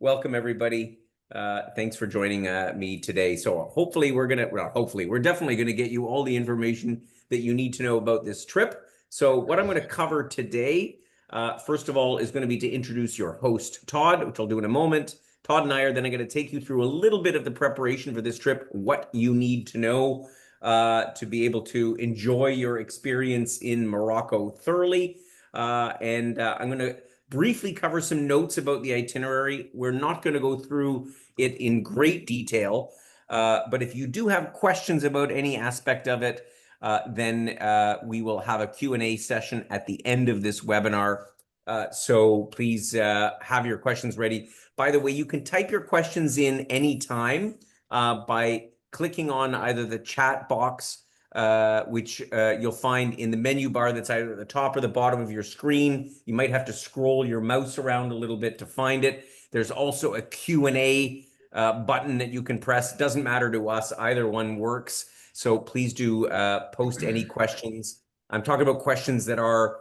Welcome, everybody. Thanks for joining me today. So hopefully we're definitely gonna get you all the information that you need to know about this trip. So what I'm going to cover today, first of all, is going to be to introduce your host, Todd, which I'll do in a moment. Todd and I are then going to take you through a little bit of the preparation for this trip, what you need to know to be able to enjoy your experience in Morocco thoroughly. I'm going to briefly cover some notes about the itinerary. We're not going to go through it in great detail, but if you do have questions about any aspect of it, then we will have a Q&A session at the end of this webinar. So please have your questions ready. By the way, you can type your questions in anytime by clicking on either the chat box, which you'll find in the menu bar that's either at the top or the bottom of your screen. You might have to scroll your mouse around a little bit to find it. There's also a Q&A button that you can press. Doesn't matter to us. Either one works. So please do post any questions. I'm talking about questions that are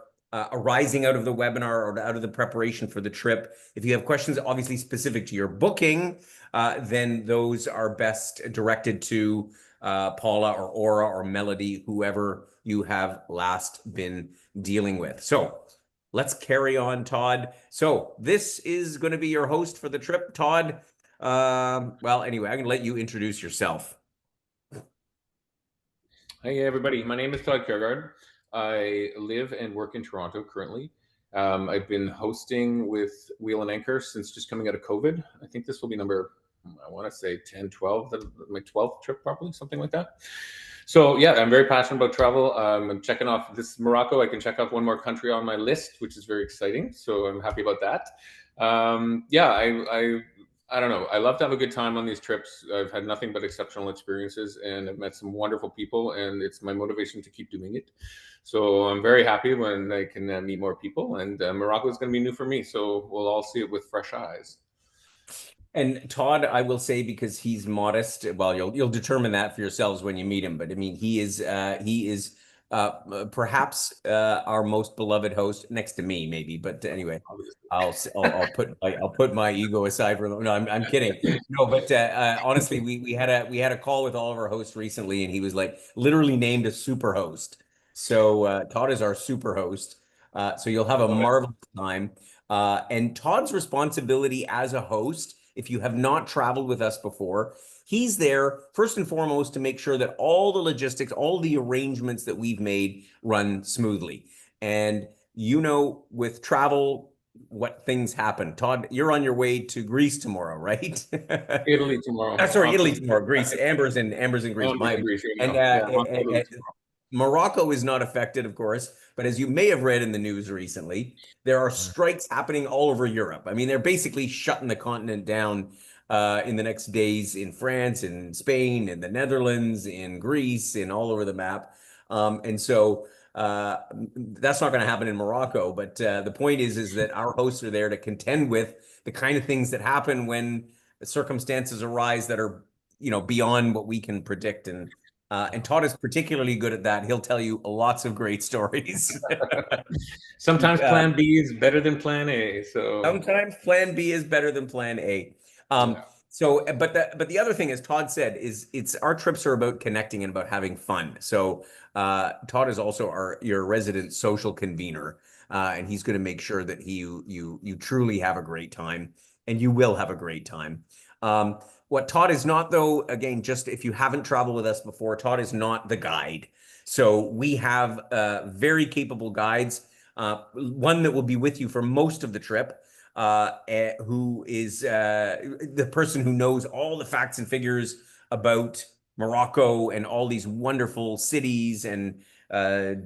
arising out of the webinar or out of the preparation for the trip. If you have questions obviously specific to your booking, then those are best directed to Paula or Aura or Melody, whoever you have last been dealing with. So let's carry on, Todd. So this is going to be your host for the trip, Todd. Well, anyway, I'm going to let you introduce yourself. Hey everybody, my name is Todd Kiergaard. I live and work in Toronto currently. I've been hosting with Wheel and Anchor since just coming out of COVID. I think this will be number, I want to say 10, 12, my 12th trip probably, something like that. So yeah, I'm very passionate about travel. I'm checking off this Morocco. I can check off one more country on my list, which is very exciting. So I'm happy about that. I don't know. I love to have a good time on these trips. I've had nothing but exceptional experiences and I've met some wonderful people and it's my motivation to keep doing it. So I'm very happy when I can meet more people and Morocco is going to be new for me. So we'll all see it with fresh eyes. And Todd, I will say, because he's modest, well, you'll determine that for yourselves when you meet him. But I mean, he is perhaps our most beloved host, next to me, maybe. But anyway, I'll put my ego aside for no, I'm kidding. No, but honestly, we had a call with all of our hosts recently, and he was like literally named a super host. So Todd is our super host. So you'll have a marvelous time. And Todd's responsibility as a host, if you have not traveled with us before, he's there first and foremost to make sure that all the logistics, all the arrangements that we've made run smoothly. And with travel, what things happen. Todd, you're on your way to Greece tomorrow, right? Italy tomorrow. Sorry, Italy tomorrow. Greece. Amber's in Greece. Greece right And, now. Yeah, Morocco is not affected, of course, but as you may have read in the news recently, there are strikes happening all over Europe. I mean, they're basically shutting the continent down in the next days in France, in Spain, in the Netherlands, in Greece, in all over the map. And so that's not going to happen in Morocco. But the point is that our hosts are there to contend with the kind of things that happen when circumstances arise that are, beyond what we can predict. And Todd is particularly good at that. He'll tell you lots of great stories. Sometimes plan B is better than plan A. So sometimes plan B is better than plan A. Yeah. So, but the other thing, as Todd said, is it's our trips are about connecting and about having fun. So Todd is also your resident social convener, and he's going to make sure that you truly have a great time, and you will have a great time. What Todd is not, though, again, just if you haven't traveled with us before, Todd is not the guide. So we have very capable guides, one that will be with you for most of the trip, who is the person who knows all the facts and figures about Morocco and all these wonderful cities and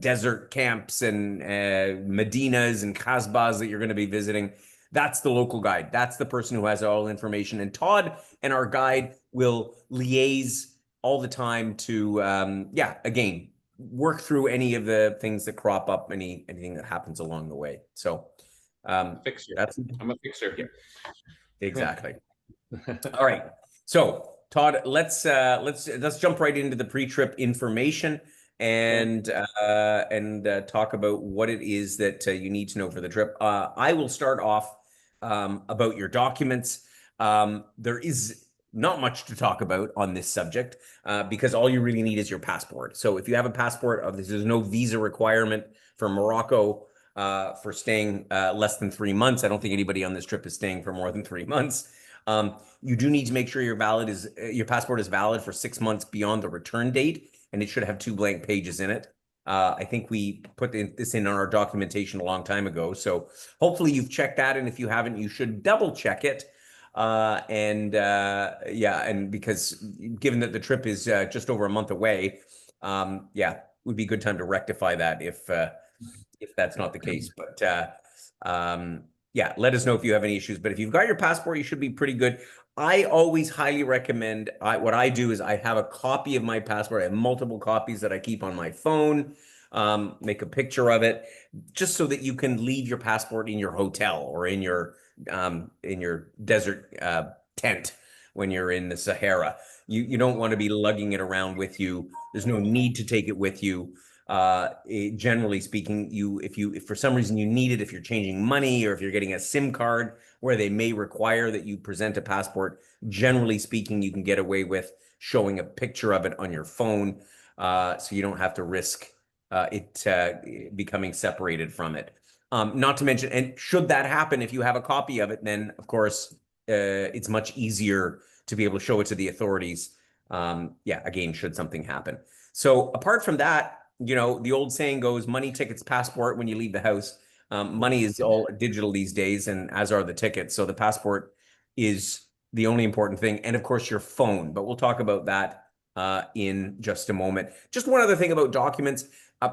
desert camps and Medinas and Kasbahs that you're going to be visiting. That's the local guide. That's the person who has all information. And Todd and our guide will liaise all the time to, again, work through any of the things that crop up, anything that happens along the way. So fixer. I'm a fixer. Yeah, exactly. All right. So Todd, let's jump right into the pre-trip information and talk about what it is that you need to know for the trip. I will start off about your documents. There is not much to talk about on this subject because all you really need is your passport. So if you have a passport, there's no visa requirement for Morocco for staying less than 3 months. I don't think anybody on this trip is staying for more than 3 months. You do need to make sure your passport is valid for 6 months beyond the return date, and it should have 2 blank pages in it. I think we put this in our documentation a long time ago. So hopefully you've checked that. And if you haven't, you should double check it. Yeah, and because given that the trip is just over a month away, yeah, would be a good time to rectify that if that's not the case. But yeah, let us know if you have any issues. But if you've got your passport, you should be pretty good. I always highly recommend, what I do is I have a copy of my passport. I have multiple copies that I keep on my phone, make a picture of it, just so that you can leave your passport in your hotel or in your desert tent when you're in the Sahara. You don't want to be lugging it around with you. There's no need to take it with you. Generally speaking, if for some reason you need it, if you're changing money or if you're getting a SIM card where they may require that you present a passport, generally speaking, you can get away with showing a picture of it on your phone, so you don't have to risk it becoming separated from it. Not to mention, and should that happen, if you have a copy of it, then of course it's much easier to be able to show it to the authorities. Yeah, again, should something happen. So apart from that, the old saying goes, money, tickets, passport when you leave the house. Money is all digital these days, and as are the tickets. So the passport is the only important thing. And of course, your phone. But we'll talk about that in just a moment. Just one other thing about documents.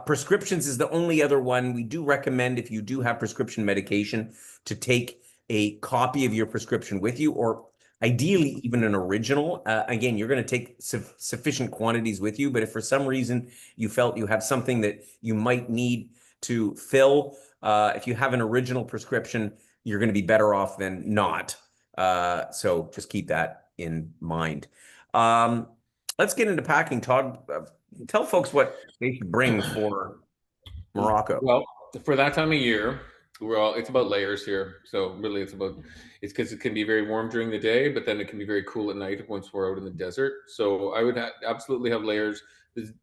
Prescriptions is the only other one. We do recommend, if you do have prescription medication, to take a copy of your prescription with you, or ideally even an original. Again, you're going to take sufficient quantities with you, but if for some reason you felt you have something that you might need to fill, if you have an original prescription, you're going to be better off than not. So just keep that in mind. Let's get into packing. Todd, tell folks what they should bring for Morocco. Well, for that time of year, it's about layers here. So really it's because it can be very warm during the day, but then it can be very cool at night once we're out in the desert. So I would absolutely have layers.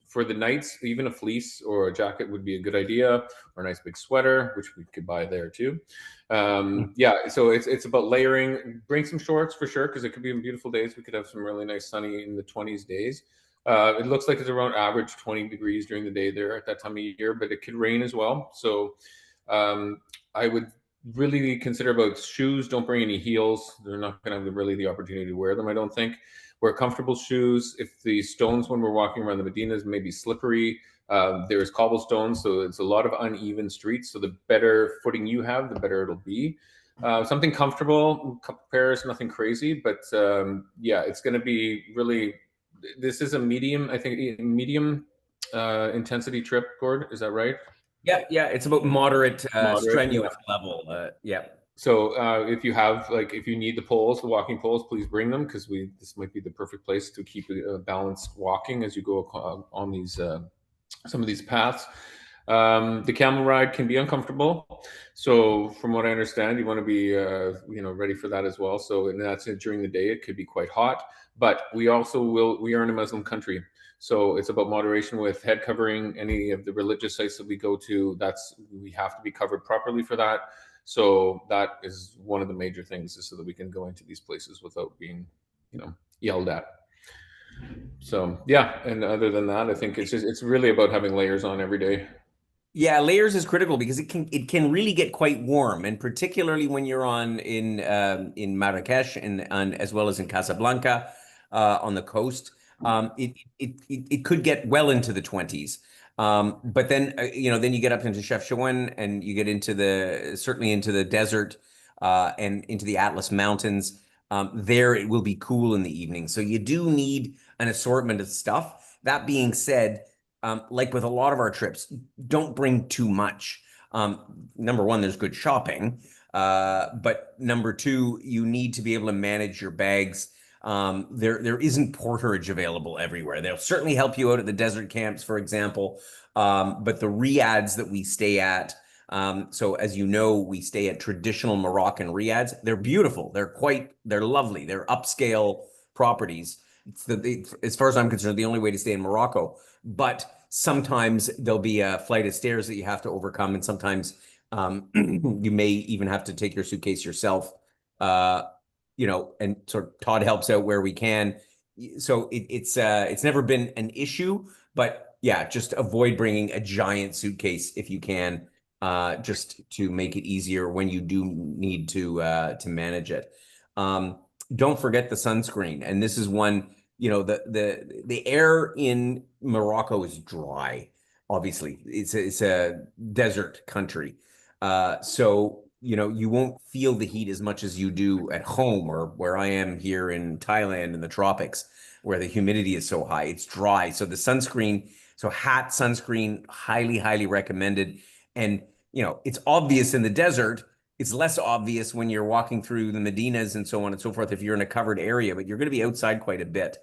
For the nights, even a fleece or a jacket would be a good idea, or a nice big sweater, which we could buy there too. Yeah, so it's about layering. Bring some shorts for sure, because it could be beautiful days. We could have some really nice sunny in the 20s days. It looks like it's around average 20 degrees during the day there at that time of year, but it could rain as well. So I would really consider about shoes. Don't bring any heels. They're not going to have really the opportunity to wear them, I don't think. Wear comfortable shoes. If the stones when we're walking around the Medinas may be slippery, there's cobblestones, so it's a lot of uneven streets. So the better footing you have, the better it'll be. Something comfortable, a couple pairs, nothing crazy, but yeah, it's going to be really. This is a medium, I think, medium intensity trip, Gord. Is that right? Yeah, it's about moderate, Moderate. strenuous level. Yeah. So if you need the poles, the walking poles, please bring them, because this might be the perfect place to keep a balanced walking as you go on these some of these paths. The camel ride can be uncomfortable, so from what I understand, you want to be ready for that as well. So, and that's during the day. It could be quite hot, but we are in a Muslim country, so it's about moderation with head covering. Any of the religious sites that we go to, we have to be covered properly for that. So that is one of the major things, is so that we can go into these places without being, yelled at. So yeah, and other than that, I think it's really about having layers on every day. Yeah, layers is critical because it can really get quite warm, and particularly when you're in Marrakesh and as well as in Casablanca on the coast, it could get well into the 20s. But then then you get up into Chefchaouen and you get certainly into the desert and into the Atlas Mountains. There it will be cool in the evening, so you do need an assortment of stuff. That being said, like with a lot of our trips, don't bring too much. Number one, there's good shopping. But number two, you need to be able to manage your bags. There isn't porterage available everywhere. They'll certainly help you out at the desert camps, for example. But the riads that we stay at, So as you know, we stay at traditional Moroccan riads. They're beautiful. They're lovely. They're upscale properties. As far as I'm concerned, the only way to stay in Morocco. But sometimes there'll be a flight of stairs that you have to overcome, and sometimes you may even have to take your suitcase yourself. Uh, and sort of Todd helps out where we can. So it's never been an issue, but yeah, just avoid bringing a giant suitcase if you can, just to make it easier when you do need to manage it. Don't forget the sunscreen, and this is one. The air in Morocco is dry. Obviously, it's a desert country, so you won't feel the heat as much as you do at home or where I am here in Thailand in the tropics, where the humidity is so high. It's dry, so the sunscreen, so hat sunscreen, highly, highly recommended. And it's obvious in the desert. It's less obvious when you're walking through the Medinas and so on and so forth if you're in a covered area, but you're going to be outside quite a bit.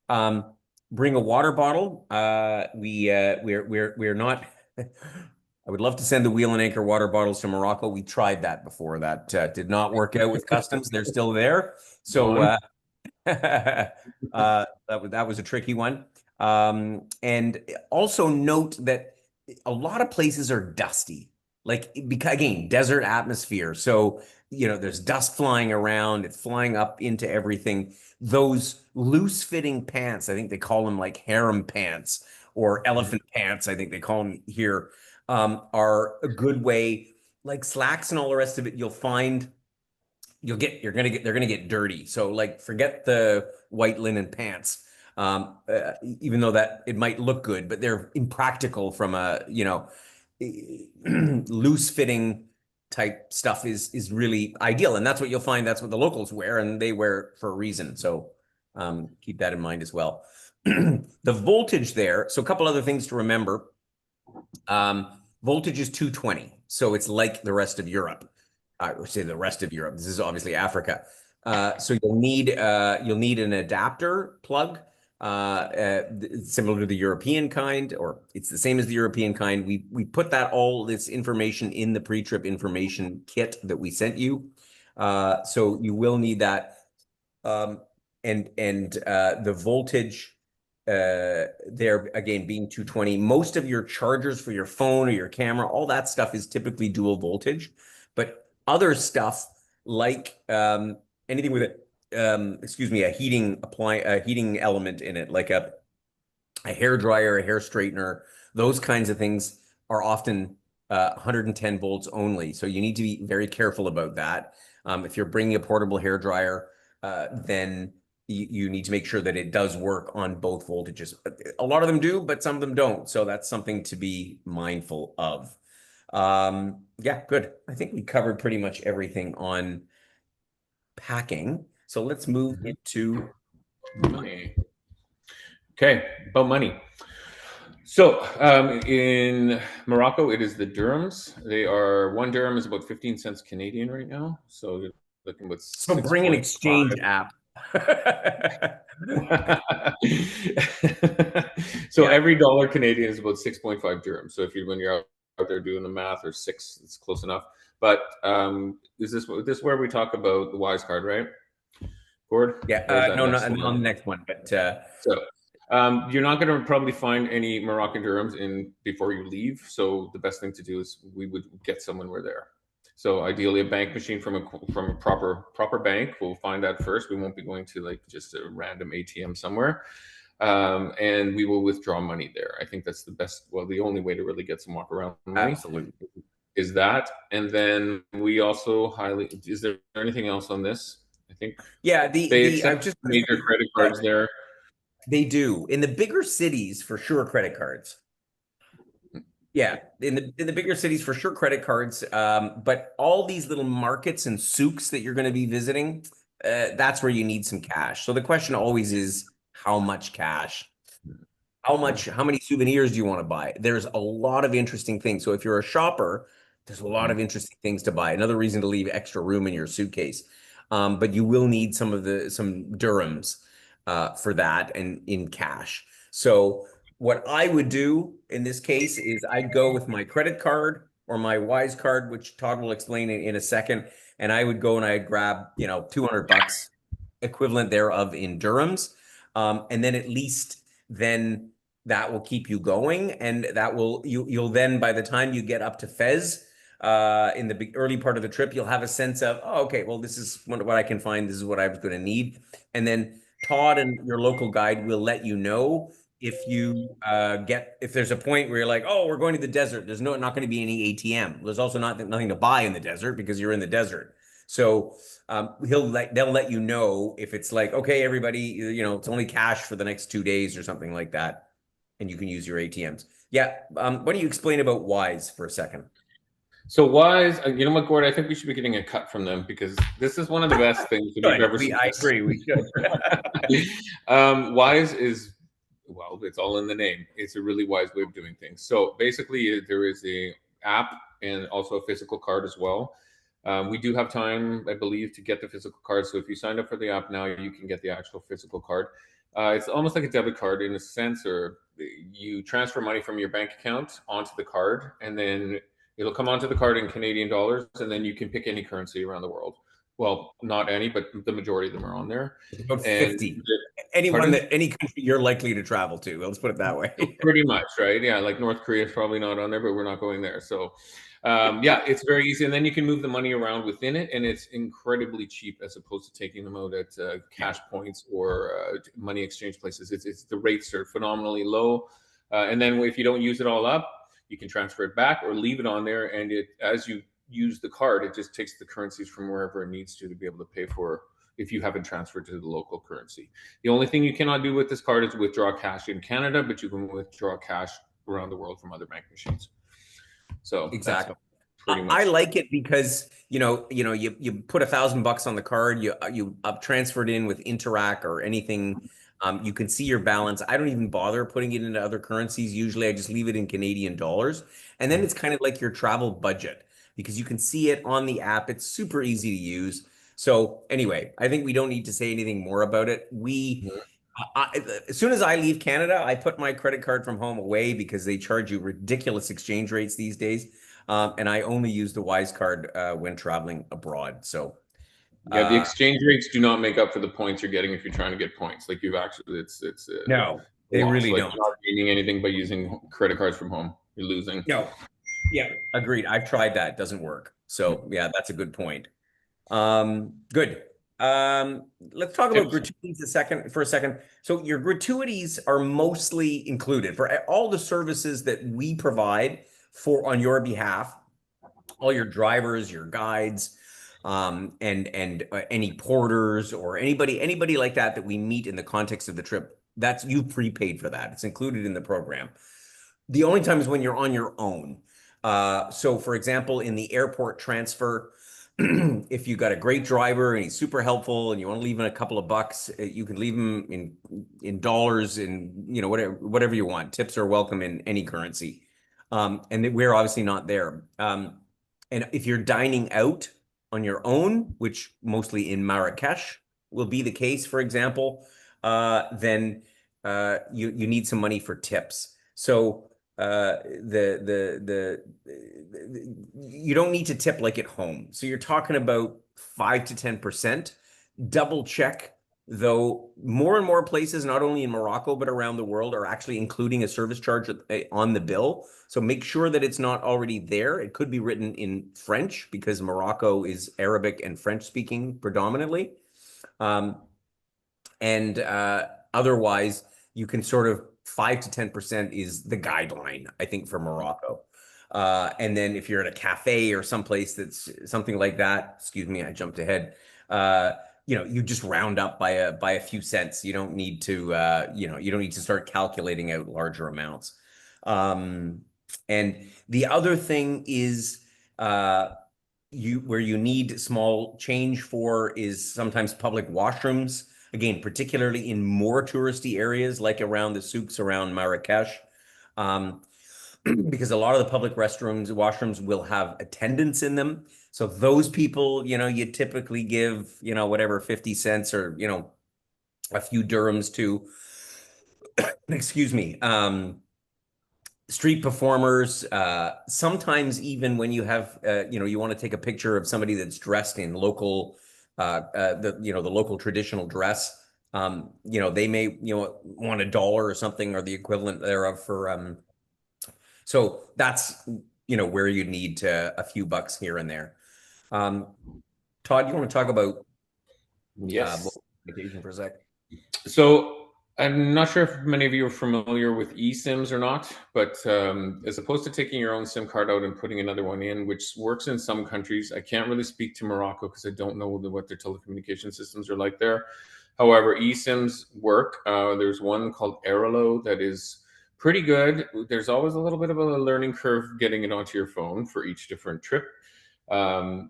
Bring a water bottle. We're not. I would love to send the Wheel and Anchor water bottles to Morocco. We tried that before. That did not work out with customs. They're still there. So that was a tricky one. And also note that a lot of places are dusty, like because again, desert atmosphere. So there's dust flying around. It's flying up into everything. Those loose fitting pants, I think they call them like harem pants or elephant pants, I think they call them here, are a good way. Like slacks and all the rest of it, you'll find they're gonna get dirty. So like forget the white linen pants. Even though that it might look good, but they're impractical from a loose fitting type stuff is really ideal, and that's what you'll find. That's what the locals wear, and they wear it for a reason. So keep that in mind as well. The voltage there. So a couple other things to remember. Voltage is 220, so it's like the rest of Europe. I would say the rest of Europe. This is obviously Africa. So you'll need an adapter plug, similar to the European kind, or it's the same as the European kind. We put all this information in the pre-trip information kit that we sent you. So you will need that. And the voltage there again being 220. Most of your chargers for your phone or your camera, all that stuff is typically dual voltage, but other stuff like anything with a heating element in it, like a hair dryer, a hair straightener, those kinds of things are often 110 volts only. So you need to be very careful about that. If you're bringing a portable hair dryer, then you need to make sure that it does work on both voltages. A lot of them do, but some of them don't. So that's something to be mindful of. Yeah, good. I think we covered pretty much everything on packing. So let's move into money. Okay, about money. So in Morocco, it is the dirhams. One dirham is about 15 cents Canadian right now. So you're looking with bring an exchange app. So every dollar Canadian is about 6.5 dirhams. So when you're out there doing the math, or six, it's close enough. But is this where we talk about the Wise card, right? Gord? Yeah, no, not on the next one. But so you're not going to probably find any Moroccan dirhams before you leave. So the best thing to do is we would get some when we're there. So ideally, a bank machine from a proper bank. We'll find that first. We won't be going to like just a random ATM somewhere, and we will withdraw money there. I think that's the best. Well, the only way to really get some walk around money. Absolutely. Is that, and then we also is there anything else on this? I think they accept major credit cards there. They do in the bigger cities for sure. Credit cards. Yeah, in the bigger cities for sure, credit cards. But all these little markets and souks that you're going to be visiting, that's where you need some cash. So the question always is, how much cash? How many souvenirs do you want to buy? There's a lot of interesting things. So if you're a shopper, there's a lot of interesting things to buy. Another reason to leave extra room in your suitcase. But you will need some dirhams for that and in cash. So what I would do in this case is I'd go with my credit card or my Wise card, which Todd will explain in a second. And I would go and I'd grab, $200 equivalent thereof in dirhams. And then at least then that will keep you going. And that will, you'll then, by the time you get up to Fez, in the early part of the trip, you'll have a sense of, oh, okay, well, this is what I can find. This is what I was going to need. And then Todd and your local guide will let you know if you if there's a point where you're like, oh, we're going to the desert. There's not going to be any ATM. There's also nothing to buy in the desert because you're in the desert. So they'll let you know if it's like, okay, everybody, it's only cash for the next 2 days or something like that, and you can use your ATMs. Yeah. Why don't you explain about Wise for a second? So Wise, you know what, Gord? I think we should be getting a cut from them because this is one of the best things that we've ever seen. I agree. We should. Wise is, well, it's all in the name. It's a really wise way of doing things. So basically, there is a app and also a physical card as well. We do have time, I believe, to get the physical card. So if you sign up for the app now, you can get the actual physical card. It's almost like a debit card in a sense, or you transfer money from your bank account onto the card, and then it'll come onto the card in Canadian dollars, and then you can pick any currency around the world. Well, not any, but the majority of them are on there. About And 50. pardon? Any country you're likely to travel to. Let's put it that way. Pretty much, right? Yeah, like North Korea is probably not on there, but we're not going there. So, yeah, it's very easy, and then you can move the money around within it, and it's incredibly cheap as opposed to taking them out at cash points or money exchange places. It's the rates are phenomenally low, and then if you don't use it all up, you can transfer it back or leave it on there, and as you use the card, it just takes the currencies from wherever it needs to be able to pay for if you haven't transferred to the local currency. The only thing you cannot do with this card is withdraw cash in Canada, but you can withdraw cash around the world from other bank machines. So Exactly. pretty much. I like it because you put $1,000 on the card, you transfer it in with Interac or anything. You can see your balance. I don't even bother putting it into other currencies. Usually, I just leave it in Canadian dollars, and then it's kind of like your travel budget because you can see it on the app. It's super easy to use. So anyway, I think we don't need to say anything more about it. As soon as I leave Canada, I put my credit card from home away because they charge you ridiculous exchange rates these days. And I only use the Wise card when traveling abroad. So Yeah, the exchange rates do not make up for the points you're getting if you're trying to get points. Like you've actually, it's no, a they loss. really Like don't. you're not gaining anything by using credit cards from home. You're losing. No, yeah, agreed. I've tried that. It doesn't work. So yeah, that's a good point. Good. Let's talk about Tips. gratuities for a second. So your gratuities are mostly included for all the services that we provide on your behalf, all your drivers, your guides, and any porters or anybody like that we meet in the context of the trip. That's you prepaid for that. It's included in the program. The only time is when you're on your own. So for example, in the airport transfer, if you got a great driver and he's super helpful and you want to leave him a couple of bucks, you can leave him in dollars and whatever you want. Tips are welcome in any currency. And we're obviously not there. And if you're dining out on your own, which mostly in Marrakesh will be the case, for example, then you need some money for tips. So you don't need to tip like at home. So you're talking about 5 to 10%. Double check, though, more and more places, not only in Morocco, but around the world, are actually including a service charge on the bill. So make sure that it's not already there. It could be written in French because Morocco is Arabic and French speaking predominantly. Otherwise, you can sort of 5 to 10% is the guideline, I think, for Morocco. And then if you're at a cafe or someplace that's something like that, excuse me, I jumped ahead. You just round up by a few cents. You don't need to, you don't need to start calculating out larger amounts. And the other thing is, where you need small change for is sometimes public washrooms. Again, particularly in more touristy areas, like around the souks around Marrakesh, because a lot of the public washrooms will have attendants in them. So those people, you typically give, whatever, 50 cents or, a few dirhams to, excuse me, street performers, sometimes even when you have, you want to take a picture of somebody that's dressed in local, the local traditional dress. They may, want $1 or something or the equivalent thereof for, so that's, where you need to a few bucks here and there. Um, Todd, you want to talk about Yes. mobile communication for a sec? So I'm not sure if many of you are familiar with eSIMs or not, but as opposed to taking your own SIM card out and putting another one in, which works in some countries, I can't really speak to Morocco because I don't know what their telecommunication systems are like there. However, eSIMs work. There's one called Aerolo that is pretty good. There's always a little bit of a learning curve getting it onto your phone for each different trip.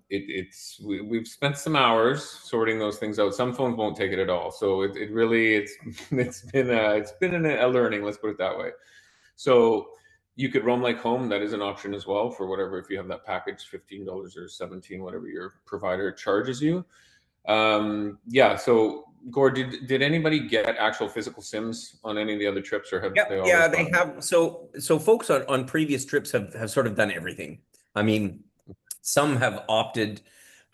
We've spent some hours sorting those things out. Some phones won't take it at all, so it really it's been a learning. Let's put it that way. So you could roam like home. That is an option as well for whatever, if you have that package, $15 or 17, whatever your provider charges you. Yeah. So Gord, did anybody get actual physical SIMs on any of the other trips, or have Yeah, they always yeah, they gone? have. So folks on previous trips have sort of done everything. I mean, some have opted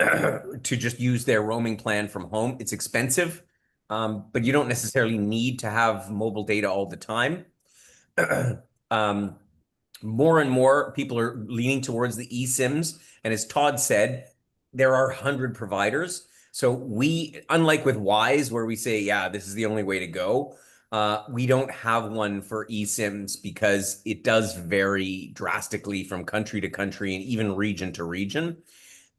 to just use their roaming plan from home. It's expensive, but you don't necessarily need to have mobile data all the time. Um, More and more people are leaning towards the eSIMs. And as Todd said, there are 100 providers. So we, unlike with Wise, where we say, yeah, this is the only way to go, we don't have one for eSIMs because it does vary drastically from country to country and even region to region.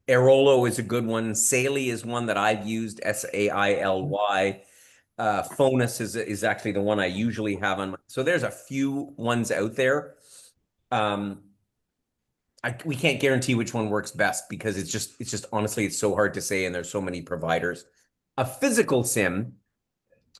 Airolo is a good one. Saily is one that I've used, Saily. Fonus is actually the one I usually have on my. So there's a few ones out there. Um, we can't guarantee which one works best because it's just honestly it's so hard to say and there's so many providers. A physical SIM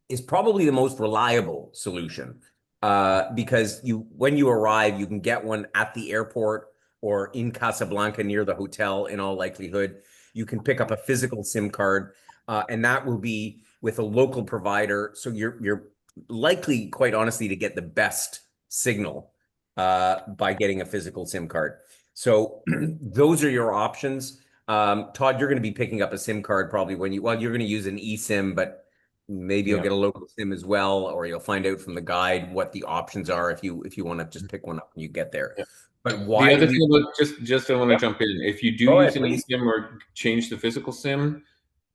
is probably the most reliable solution because when you arrive, you can get one at the airport or in Casablanca near the hotel. In all likelihood, you can pick up a physical SIM card, and that will be with a local provider. So you're likely, quite honestly, to get the best signal by getting a physical SIM card. So those are your options. Todd, you're going to be picking up a SIM card probably you're going to use an eSIM, but maybe you'll Yeah. get a local sim as well, or you'll find out from the guide what the options are if you want to just pick one up when you get there. But The why do other we? thing about, just I want to Yep. jump in. If you do Go use ahead, an please. eSIM or change the physical SIM,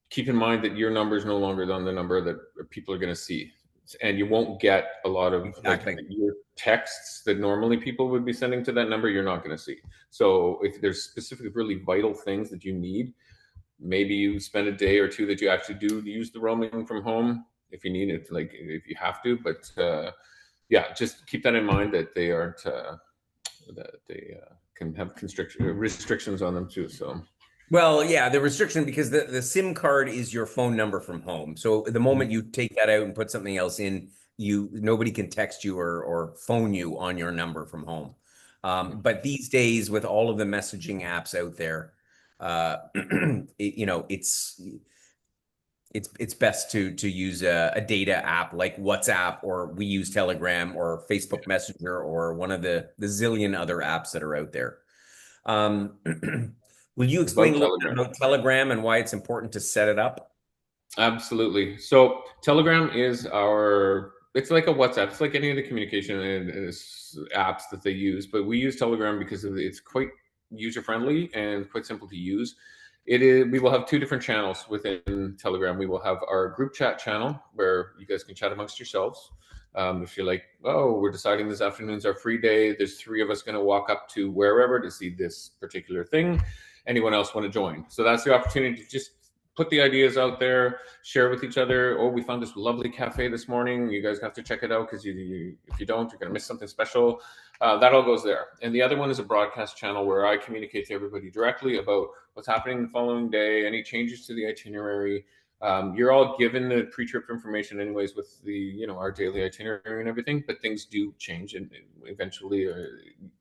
keep in mind that your number is no longer on the number that people are going to see, and you won't get a lot of like Exactly. your texts that normally people would be sending to that number. You're not going to see. So if there's specific, really vital things that you need, maybe you spend a day or two that you actually do use the roaming from home if you need it, like if you have to. But yeah, just keep that in mind that they aren't. That they can have restrictions on them too. So Well, yeah, the restriction because the SIM card is your phone number from home. So the moment you take that out and put something else in, nobody can text you or phone you on your number from home. But these days, with all of the messaging apps out there, it's best to use a data app like WhatsApp, or we use Telegram or Facebook Messenger or one of the zillion other apps that are out there. Um, will you explain about a little bit Telegram. about Telegram and why it's important to set it up? Absolutely. So Telegram is our, it's like a WhatsApp. It's like any of the communication apps that they use, but we use Telegram because it's quite user friendly and quite simple to use. It is, we will have two different channels within Telegram. We will have our group chat channel where you guys can chat amongst yourselves. If you're like, oh, we're deciding this afternoon's our free day, there's three of us going to walk up to wherever to see this particular thing. Anyone else want to join? So that's the opportunity to just put the ideas out there, share with each other. Oh, we found this lovely cafe this morning. You guys have to check it out because if you don't, you're going to miss something special. That all goes there. And the other one is a broadcast channel where I communicate to everybody directly about what's happening the following day, any changes to the itinerary. You're all given the pre-trip information anyways with the our daily itinerary and everything, but things do change and eventually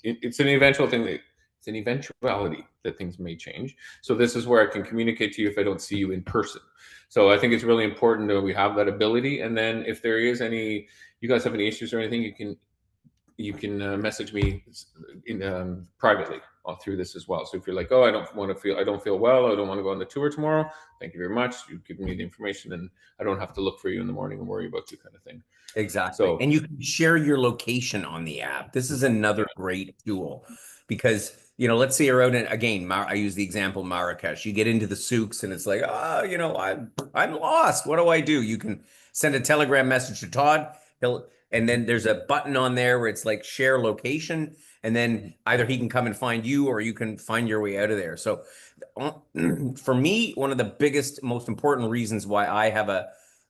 it's an eventual thing that it's an eventuality that things may change. So this is where I can communicate to you if I don't see you in person. So I think it's really important that we have that ability. And then if there is any, you guys have any issues or anything, you can you can message me in privately through this as well. So if you're like, oh, I don't feel well, I don't want to go on the tour tomorrow. Thank you very much. You've given me the information, and I don't have to look for you in the morning and worry about you, kind of thing. Exactly. So And you can share your location on the app. This is another great tool because, let's say you're out in, again, I use the example Marrakesh. You get into the souks and it's like, I'm lost. What do I do? You can send a Telegram message to Todd. And then there's a button on there where it's like share location. And then either he can come and find you or you can find your way out of there. So for me, one of the biggest, most important reasons why I have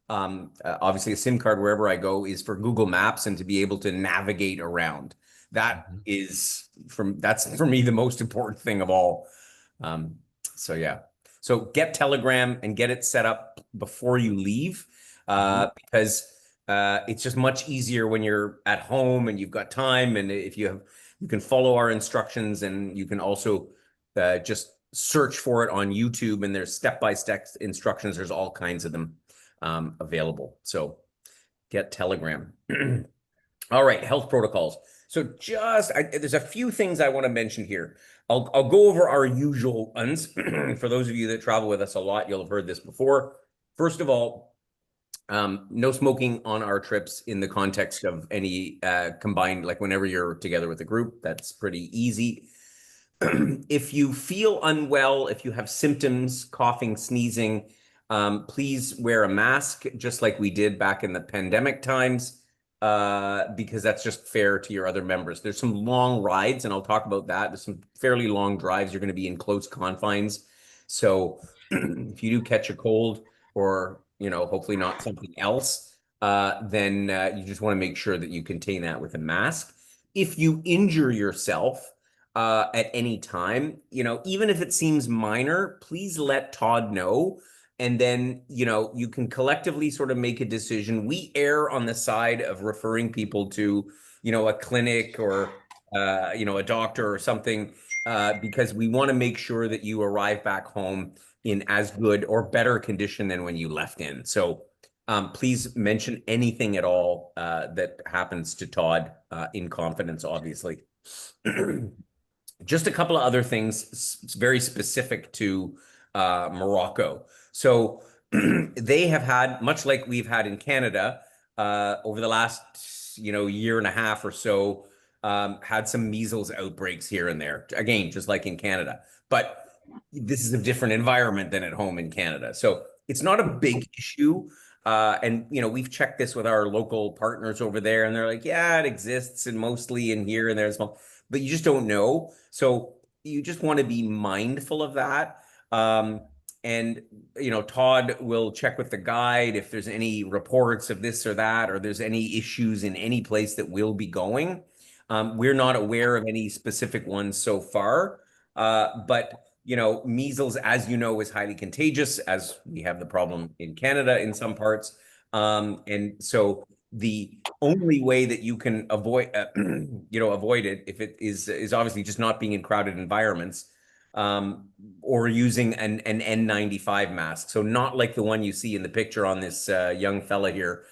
obviously a SIM card wherever I go is for Google Maps and to be able to navigate around. That's for me the most important thing of all. So yeah. So get Telegram and get it set up before you leave, because it's just much easier when you're at home and you've got time, and if you can follow our instructions, and you can also just search for it on YouTube, and there's step-by-step instructions. There's all kinds of them available. So get Telegram. All right, health protocols. So there's a few things I want to mention here. I'll go over our usual ones. For those of you that travel with us a lot, you'll have heard this before. First of all, no smoking on our trips in the context of any combined, like whenever you're together with a group. That's pretty easy. If you feel unwell, if you have symptoms, coughing, sneezing, please wear a mask, just like we did back in the pandemic times, because that's just fair to your other members. There's some long rides, and I'll talk about that. There's some fairly long drives. You're going to be in close confines. So if you do catch a cold, or, hopefully not something else, then you just want to make sure that you contain that with a mask. If you injure yourself at any time, even if it seems minor, please let Todd know. And then, you can collectively sort of make a decision. We err on the side of referring people to, a clinic or, a doctor or something, because we want to make sure that you arrive back home in as good or better condition than when you left in. So please mention anything at all that happens to Todd in confidence, obviously. Just a couple of other things very specific to Morocco. So they have had, much like we've had in Canada, over the last, year and a half or so, had some measles outbreaks here and there. Again, just like in Canada. But this is a different environment than at home in Canada. So it's not a big issue. And, we've checked this with our local partners over there, and they're like, yeah, it exists, and mostly in here and there's, but you just don't know. So you just want to be mindful of that. And, Todd will check with the guide if there's any reports of this or that, or there's any issues in any place that we'll be going. We're not aware of any specific ones so far. But, measles, as you know, is highly contagious, as we have the problem in Canada in some parts. And so the only way that you can avoid, avoid it, if it is obviously just not being in crowded environments, or using an N95 mask. So not like the one you see in the picture on this young fella here.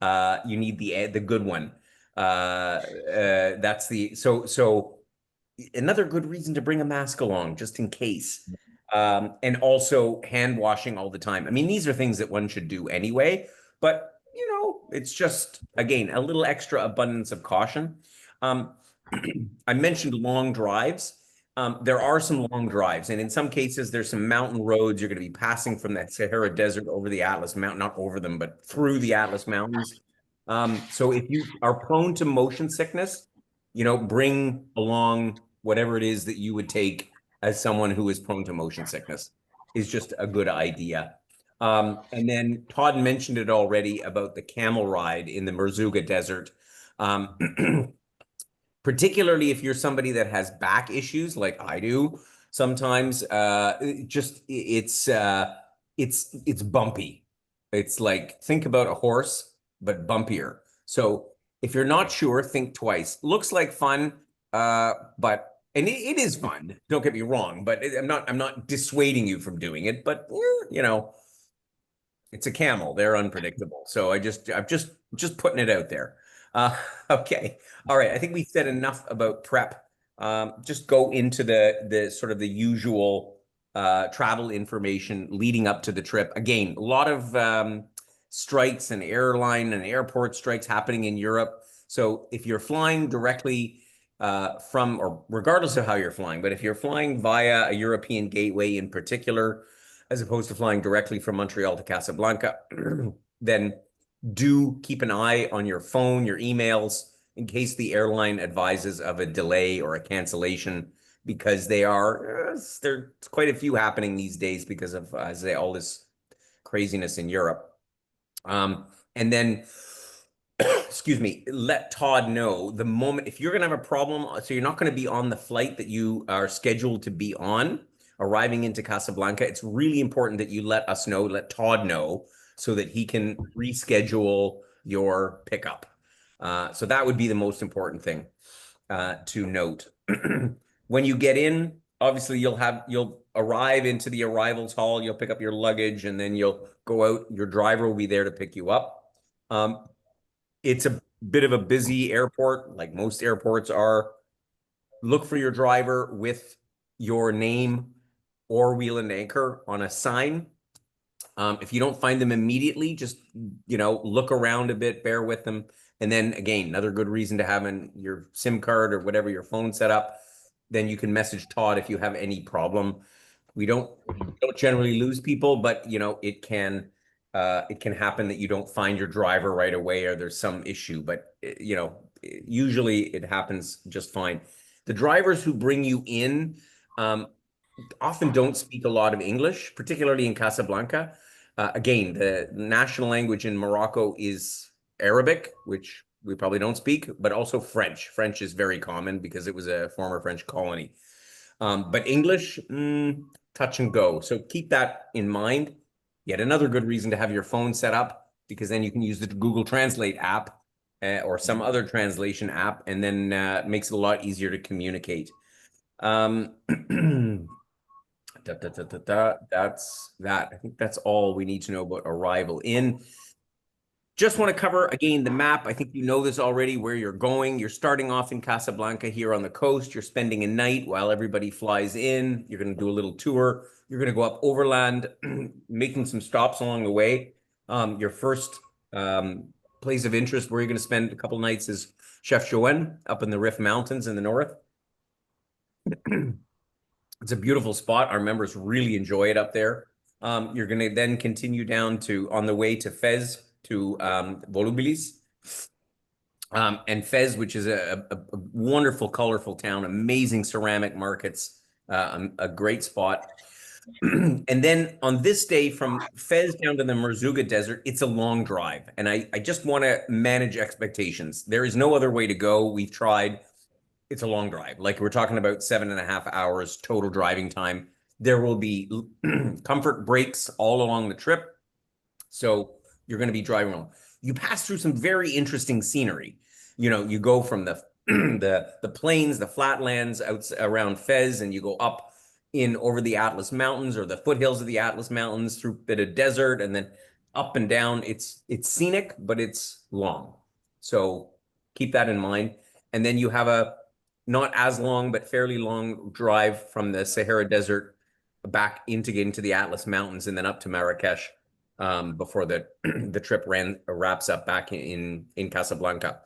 You need the good one. So another good reason to bring a mask along, just in case. And also hand washing all the time. I mean, these are things that one should do anyway, but it's just, again, a little extra abundance of caution. I mentioned long drives. There are some long drives, and in some cases, there's some mountain roads. You're going to be passing from the Sahara Desert over the Atlas Mountain, not over them, but through the Atlas Mountains. So if you are prone to motion sickness, bring along whatever it is that you would take as someone who is prone to motion sickness is just a good idea. And then Todd mentioned it already about the camel ride in the Merzouga Desert. Particularly if you're somebody that has back issues like I do sometimes, it's bumpy. It's like, think about a horse, but bumpier. So if you're not sure, think twice. Looks like fun, and it is fun. Don't get me wrong, but I'm not dissuading you from doing it. But it's a camel. They're unpredictable. So I'm just putting it out there. Uh, okay. All right. I think we said enough about prep. Just go into the sort of the usual travel information leading up to the trip. Again, a lot of strikes and airline and airport strikes happening in Europe. So if you're flying directly from, or regardless of how you're flying, but if you're flying via a European gateway in particular, as opposed to flying directly from Montreal to Casablanca, then do keep an eye on your phone, your emails, in case the airline advises of a delay or a cancellation, because there's quite a few happening these days because of all this craziness in Europe. And then, excuse me, let Todd know the moment if you're going to have a problem. So you're not going to be on the flight that you are scheduled to be on, arriving into Casablanca. It's really important that you let us know, let Todd know, so that he can reschedule your pickup. So that would be the most important thing to note. When you get in, obviously you'll arrive into the arrivals hall, you'll pick up your luggage, and then you'll go out. Your driver will be there to pick you up. It's a bit of a busy airport, like most airports are. Look for your driver with your name or wheel and anchor on a sign. If you don't find them immediately, just look around a bit, bear with them. And then again, another good reason to have your SIM card or whatever your phone set up. Then you can message Todd if you have any problem. We don't generally lose people, but it can happen that you don't find your driver right away or there's some issue. But usually it happens just fine. The drivers who bring you in often don't speak a lot of English, particularly in Casablanca. Again, the national language in Morocco is Arabic, which we probably don't speak, but also French. French is very common because it was a former French colony. But English, touch and go. So keep that in mind. Yet another good reason to have your phone set up, because then you can use the Google Translate app or some other translation app, and then it makes it a lot easier to communicate. That's that. I think that's all we need to know about arrival in. Just want to cover again the map. I think you know this already, where you're going. You're starting off in Casablanca here on the coast. You're spending a night while everybody flies in. You're going to do a little tour. You're going to go up overland, making some stops along the way. Your first place of interest where you're going to spend a couple nights is Chef Joen up in the Rif Mountains in the north. It's a beautiful spot. Our members really enjoy it up there. You're going to then continue down on the way to Fez, to Volubilis. And Fez, which is a wonderful, colorful town, amazing ceramic markets, a great spot. And then on this day from Fez down to the Merzouga Desert, it's a long drive. And I just want to manage expectations. There is no other way to go. We've tried. It's a long drive. Like we're talking about 7.5 hours total driving time. There will be comfort breaks all along the trip. So you're going to be driving along. You pass through some very interesting scenery. You go from the the plains, the flatlands out around Fez, and you go up in over the Atlas Mountains or the foothills of the Atlas Mountains through a bit of desert and then up and down. It's scenic, but it's long. So keep that in mind. And then you have a not as long, but fairly long drive from the Sahara Desert back into the Atlas Mountains and then up to Marrakesh before the the trip wraps up back in Casablanca.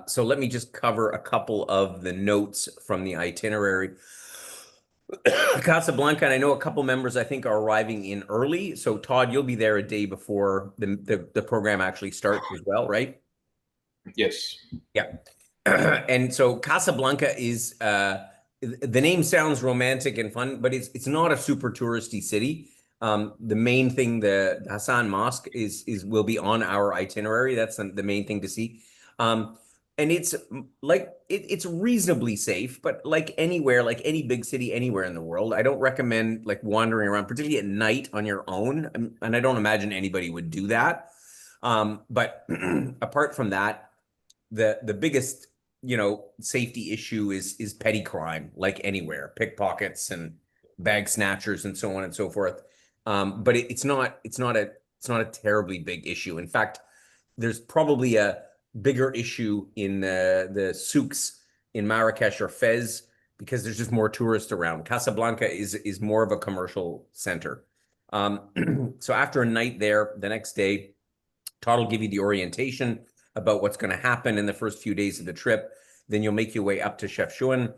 So let me just cover a couple of the notes from the itinerary. Casablanca, and I know a couple members I think are arriving in early. So Todd, you'll be there a day before the program actually starts as well, right? Yes. Yeah. And so Casablanca is the name sounds romantic and fun, but it's not a super touristy city. The main thing, the Hassan Mosque will be on our itinerary. That's the main thing to see. And it's it's reasonably safe, but like anywhere, like any big city anywhere in the world, I don't recommend like wandering around, particularly at night on your own. And I don't imagine anybody would do that. But apart from that, the biggest safety issue is petty crime, like anywhere, pickpockets and bag snatchers and so on and so forth. But it's not a terribly big issue. In fact, there's probably bigger issue in the souks in Marrakesh or Fez because there's just more tourists around. Casablanca is more of a commercial center. So after a night there, the next day, Todd will give you the orientation about what's going to happen in the first few days of the trip. Then you'll make your way up to Chefchaouen.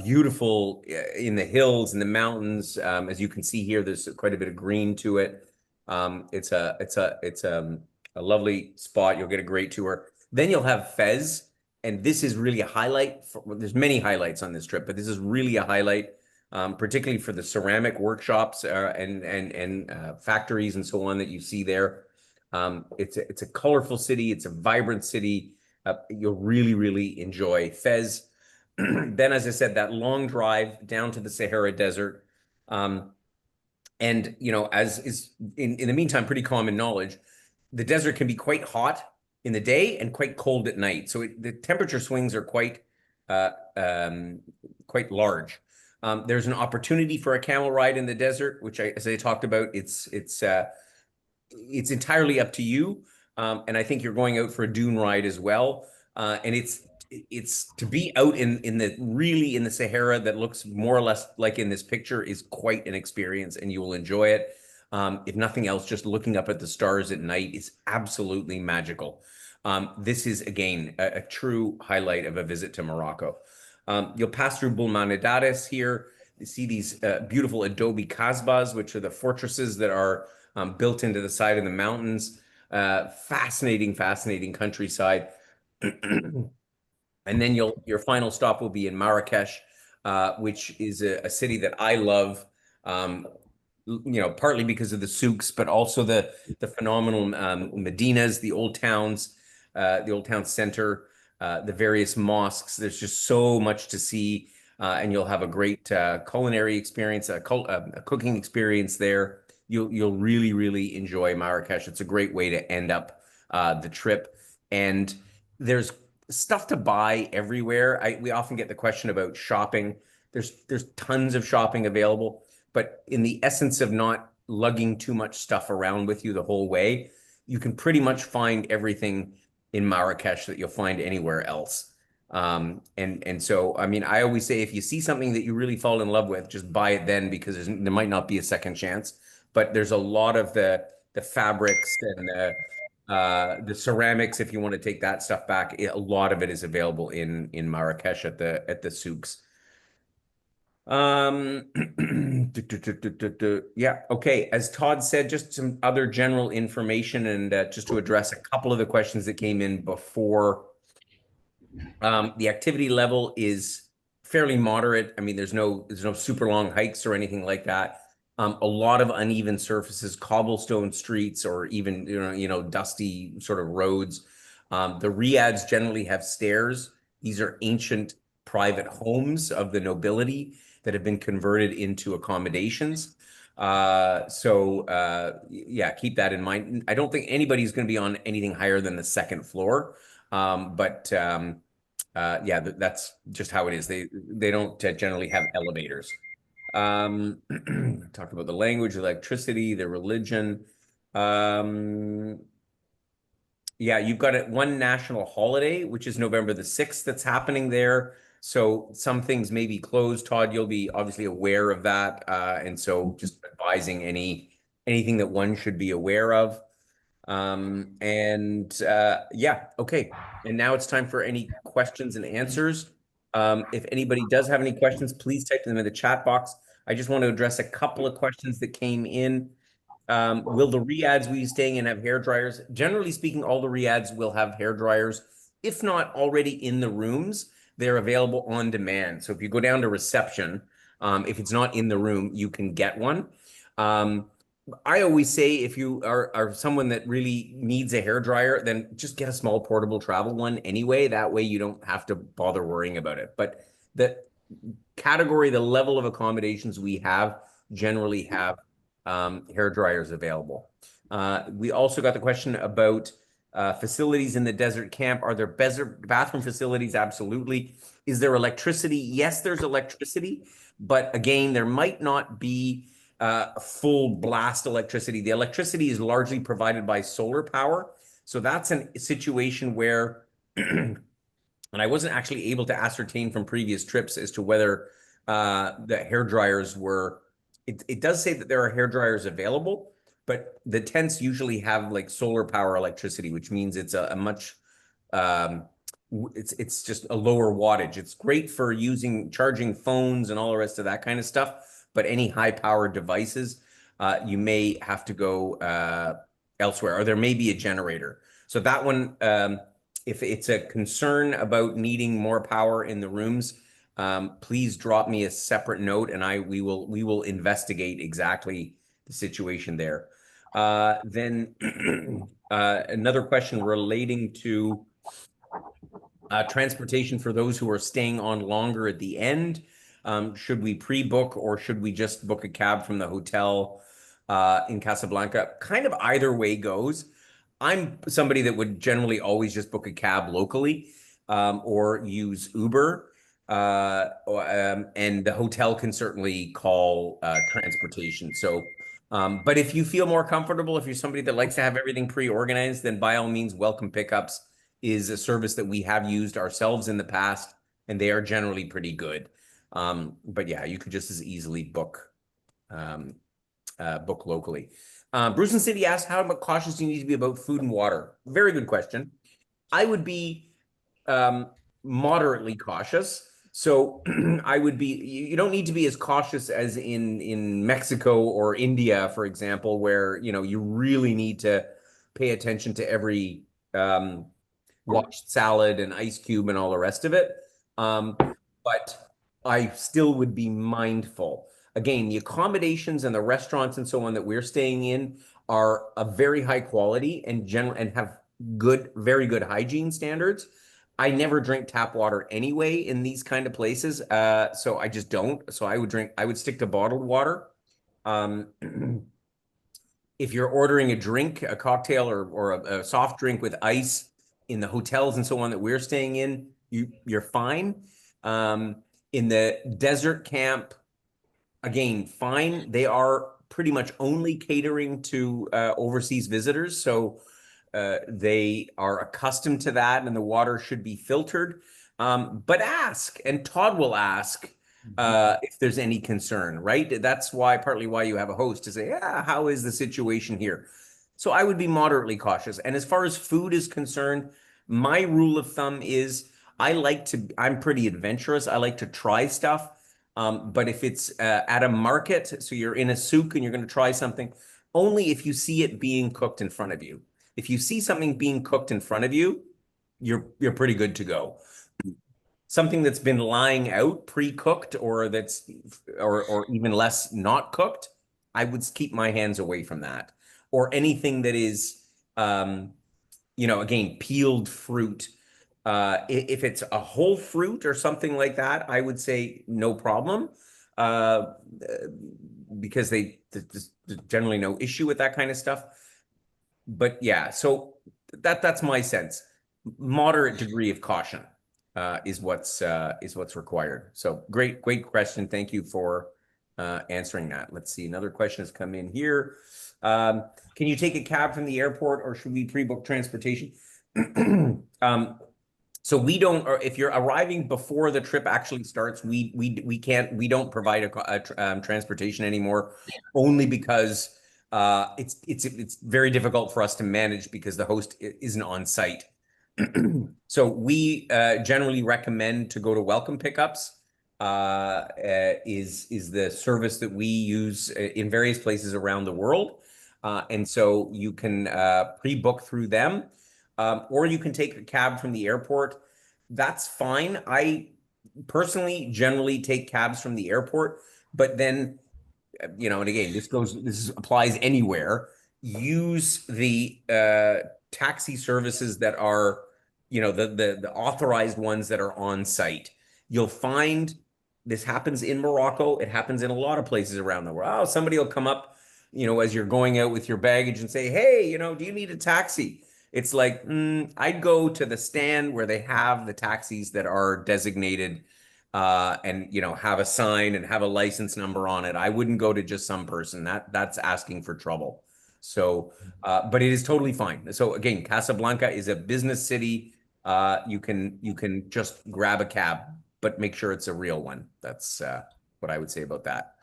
Beautiful in the hills and the mountains. As you can see here, there's quite a bit of green to it. It's a lovely spot. You'll get a great tour. Then you'll have Fez, and this is really a highlight. There's many highlights on this trip, but this is really a highlight, particularly for the ceramic workshops and factories and so on that you see there. It's a colorful city. It's a vibrant city. You'll really enjoy Fez. Then, as I said, that long drive down to the Sahara Desert. And, as is in the meantime, pretty common knowledge, the desert can be quite hot in the day and quite cold at night. So the temperature swings are quite large. There's an opportunity for a camel ride in the desert, which as I talked about, it's entirely up to you. And I think you're going out for a dune ride as well. And it's to be out in the Sahara that looks more or less like in this picture is quite an experience, and you will enjoy it. If nothing else, just looking up at the stars at night is absolutely magical. This is, again, a true highlight of a visit to Morocco. You'll pass through Bulmanidades here. You see these beautiful adobe kasbahs, which are the fortresses that are built into the side of the mountains. Fascinating countryside. And then your final stop will be in Marrakesh, which is a city that I love, partly because of the souks, but also the phenomenal medinas, the old town center, the various mosques. There's just so much to see, and you'll have a great culinary experience, a cooking experience there. You'll really enjoy Marrakesh. It's a great way to end up the trip, and there's stuff to buy everywhere. We often get the question about shopping. There's tons of shopping available, but in the essence of not lugging too much stuff around with you the whole way, you can pretty much find everything in Marrakesh that you'll find anywhere else. And so, I mean, I always say if you see something that you really fall in love with, just buy it then, because there might not be a second chance. But there's a lot of the fabrics and the ceramics, if you want to take that stuff back. A lot of it is available in Marrakesh at the souks. Yeah, okay. As Todd said, just some other general information, and just to address a couple of the questions that came in before. The activity level is fairly moderate. I mean, there's no super long hikes or anything like that. A lot of uneven surfaces, cobblestone streets, or even dusty sort of roads. The riads generally have stairs. These are ancient private homes of the nobility that have been converted into accommodations. Yeah, keep that in mind. I don't think anybody's going to be on anything higher than the second floor. Yeah, that's just how it is. They don't generally have elevators. Talked about the language, electricity, the religion. Yeah, you've got one national holiday, which is November the 6th, that's happening there. So some things may be closed. Todd, you'll be obviously aware of that. And so just advising anything that one should be aware of. Yeah, okay. And now it's time for any questions and answers. If anybody does have any questions, please type them in the chat box. I just want to address a couple of questions that came in. Will the riads we staying in have hair dryers? Generally speaking, all the riads will have hair dryers. If not already in the rooms, they're available on demand. So if you go down to reception, if it's not in the room, you can get one. I always say if you are someone that really needs a hair dryer, then just get a small portable travel one anyway. That way you don't have to bother worrying about it. But the level of accommodations we have generally have hair dryers available. We also got the question about facilities in the desert camp. Are there bathroom facilities? Absolutely. Is there electricity? Yes, there's electricity. But again, there might not be full blast electricity. The electricity is largely provided by solar power. So that's a situation where, and I wasn't actually able to ascertain from previous trips as to whether the hair dryers were. It does say that there are hair dryers available, but the tents usually have like solar power electricity, which means it's a much um, it's just a lower wattage. It's great for using charging phones and all the rest of that kind of stuff. But any high powered devices, you may have to go elsewhere, or there may be a generator. So that one, if it's a concern about needing more power in the rooms, please drop me a separate note, and we will investigate exactly the situation there. Then another question relating to transportation for those who are staying on longer at the end. Should we pre-book or should we just book a cab from the hotel in Casablanca? Kind of either way goes. I'm somebody that would generally always just book a cab locally or use Uber. And the hotel can certainly call transportation. So, but if you feel more comfortable, if you're somebody that likes to have everything pre-organized, then by all means, welcome pickups is a service that we have used ourselves in the past, and they are generally pretty good. But yeah, you could just as easily um, book locally. Bruce and City asked, how cautious do you need to be about food and water? Very good question. I would be um, moderately cautious. So I would be, you don't need to be as cautious as in Mexico or India, for example, where, you really need to pay attention to every washed salad and ice cube and all the rest of it. Um, but I still would be mindful. Again, the accommodations and the restaurants and so on that we're staying in are a very high quality and general and have very good hygiene standards. I never drink tap water anyway in these kind of places. So I just don't. So I would stick to bottled water. Um, if you're ordering a drink, a cocktail or a soft drink with ice in the hotels and so on that we're staying in, you're fine. In the desert camp, again, fine. They are pretty much only catering to overseas visitors, so they are accustomed to that, and the water should be filtered. But ask, and Todd will ask if there's any concern, right? That's partly why you have a host to say, yeah, how is the situation here? So I would be moderately cautious. And as far as food is concerned, my rule of thumb is I'm pretty adventurous. I like to try stuff. But if it's at a market, so you're in a souk and you're going to try something, only if you see it being cooked in front of you. If you see something being cooked in front of you, you're pretty good to go. Something that's been lying out pre-cooked or even less not cooked, I would keep my hands away from that. Or anything that is again, peeled fruit. If it's a whole fruit or something like that, I would say no problem, uh, because there's generally no issue with that kind of stuff. But yeah, so that's my sense. Moderate degree of caution is what's required. So great question. Thank you for answering that. Let's see. Another question has come in here. Can you take a cab from the airport, or should we pre-book transportation? So we don't, or if you're arriving before the trip actually starts, we don't provide transportation anymore, only because it's very difficult for us to manage because the host isn't on site. So we generally recommend to go to welcome pickups. Is the service that we use in various places around the world, and so you can pre-book through them, or you can take a cab from the airport. That's fine. I personally generally take cabs from the airport, but then and again, this applies anywhere. Use the taxi services that are, the authorized ones that are on site. You'll find this happens in Morocco. It happens in a lot of places around the world. Oh, somebody will come up, as you're going out with your baggage and say, "Hey, do you need a taxi?" It's like, I'd go to the stand where they have the taxis that are designated and have a sign and have a license number on it. I wouldn't go to just some person. That's asking for trouble. So, but it is totally fine. So again, Casablanca is a business city. You can just grab a cab, but make sure it's a real one. That's what I would say about that.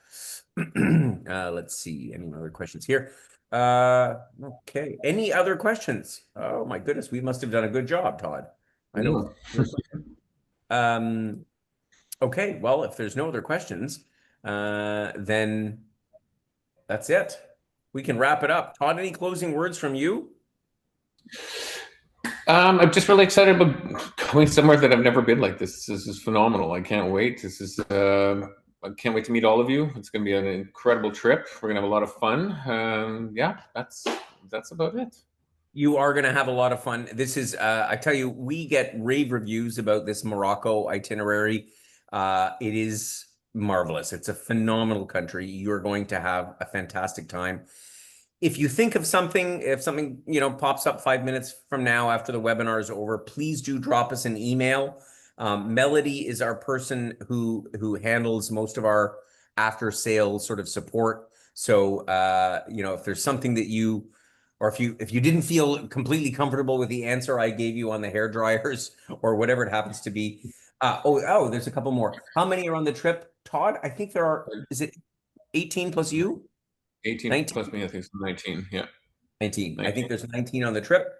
Let's see. Any other questions here? Okay. Any other questions? Oh my goodness, we must have done a good job, Todd. I don't. Yeah. Um, okay. Well, if there's no other questions, then that's it. We can wrap it up. Todd, any closing words from you? I'm just really excited about going somewhere that I've never been like this. This is phenomenal. I can't wait. I can't wait to meet all of you. It's going to be an incredible trip. We're going to have a lot of fun. Yeah, that's about it. You are going to have a lot of fun. This is, I tell you, we get rave reviews about this Morocco itinerary. It is marvelous. It's a phenomenal country. You're going to have a fantastic time. If you think of something, if something, pops up 5 minutes from now after the webinar is over, please do drop us an email. Melody is our person who handles most of our after sales sort of support. So, if there's something that or if you didn't feel completely comfortable with the answer I gave you on the hair dryers or whatever it happens to be. There's a couple more. How many are on the trip, Todd? I think is it 18 plus you? 18 19? plus me, I think it's 19. Yeah. 19. 19. I think there's 19 on the trip.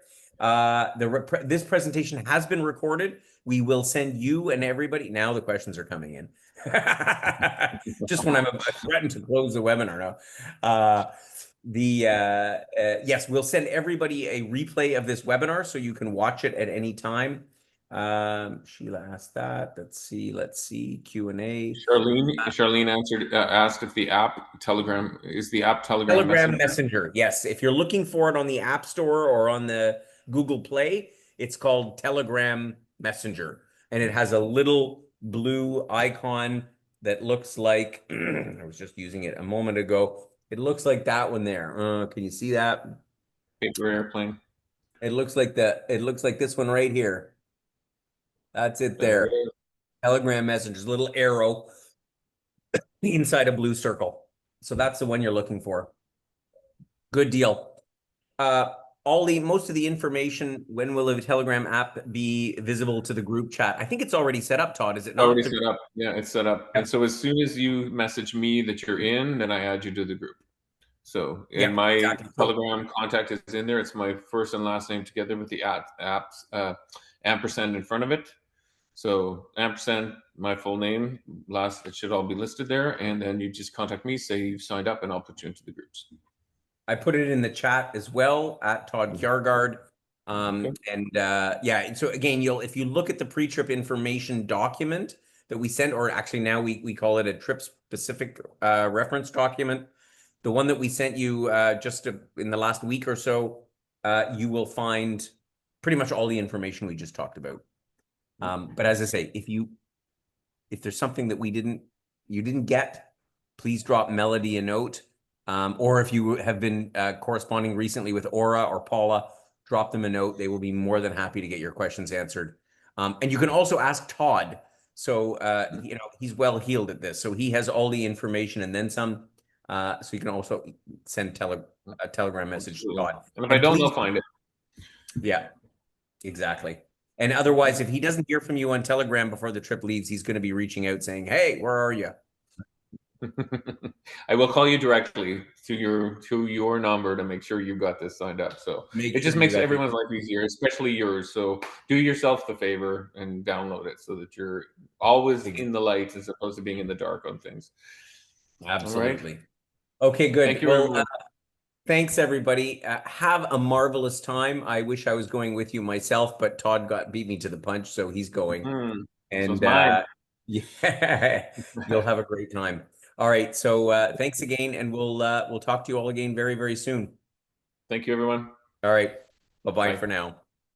This presentation has been recorded. We will send you and everybody. Now the questions are coming in. Just when I'm threatened to close the webinar now. Yes, we'll send everybody a replay of this webinar so you can watch it at any time. Sheila asked that. Let's see. Q&A. Charlene asked if the app Telegram is the app Telegram Messenger. Yes, if you're looking for it on the App Store or on the Google Play, it's called Telegram Messenger, and it has a little blue icon that looks like I was just using it a moment ago. It looks like that one there. Can you see that? Paper airplane. It looks like this one right here. That's it There there. it is. Telegram Messenger's a little arrow inside a blue circle. So that's the one you're looking for. Good deal. Most of the information, when will the Telegram app be visible to the group chat? I think it's already set up, Todd, is it not? Already set up. Yeah, it's set up. And so as soon as you message me that you're in, then I add you to the group. So my exactly. Telegram contact is in there. It's my first and last name together with the ampersand in front of it. So ampersand, my full name, it should all be listed there. And then you just contact me, say you've signed up, and I'll put you into the groups. I put it in the chat as well at Todd Kjaergaard. So again, if you look at the pre-trip information document that we sent, or actually now we call it a trip specific reference document, the one that we sent you just in the last week or so, you will find pretty much all the information we just talked about. But as I say, if there's something that you didn't get, please drop Melody a note. Or if you have been corresponding recently with Aura or Paula, drop them a note. They will be more than happy to get your questions answered. And you can also ask Todd. So, he's well heeled at this. So he has all the information and then some. So you can also send a Telegram message to Todd. And if I don't, I'll find it. Yeah, exactly. And otherwise, if he doesn't hear from you on Telegram before the trip leaves, he's going to be reaching out saying, "Hey, where are you?" I will call you directly to your number to make sure you got this signed up. So it just makes everyone's life easier, especially yours. So do yourself the favor and download it so that you're always in the light as opposed to being in the dark on things. Absolutely. Right. Okay, good. Thank you. Thanks, everybody. Have a marvelous time. I wish I was going with you myself, but Todd beat me to the punch, so he's going. And yeah, you'll have a great time. All right. So thanks again, and we'll talk to you all again very, very soon. Thank you, everyone. All right. Bye-bye for now.